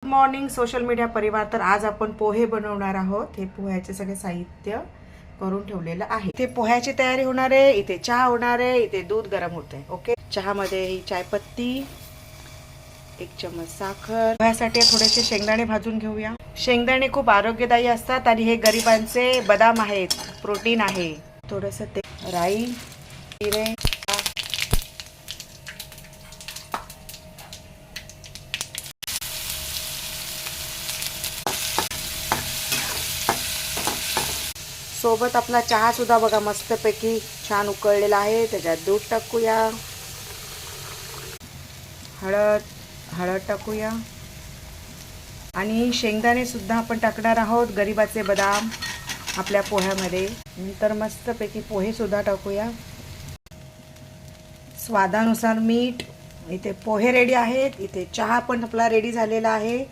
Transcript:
Morning social media परिवार. तर आज आपण पोहे बनवणार आहोत. हे पोह्याचे सगळे साहित्य करून ठेवलेलं आहे. इथे पोह्याची तयारी होणार आहे, इथे चहा होणार आहे, इथे दूध गरम होते. ओके, चहामध्ये ही चायपत्ती, 1 चम्मच साखर. पोह्यासाठी थोडेसे शेंगदाणे भाजून घेऊया. शेंगदाणे खूप आरोग्यदायी असतात आणि हे गरिबांचे बदाम आहेत, प्रोटीन आहे. थोडंसं ते राई, जिरे, सोबत आपला चहा सुद्धा बघा मस्तपैकी छान उकळलेला आहे. त्याच्यात दूध टाकूया, हळद टाकूया आणि शेंगदाणे सुद्धा आपण टाकणार आहोत, गरिबाचे बदाम आपल्या पोह्यामध्ये. नंतर मस्तपैकी पोहे सुद्धा टाकूया, स्वादानुसार मीठ. इथे पोहे रेडी आहेत, इथे चहा पण आपला रेडी झालेला आहे.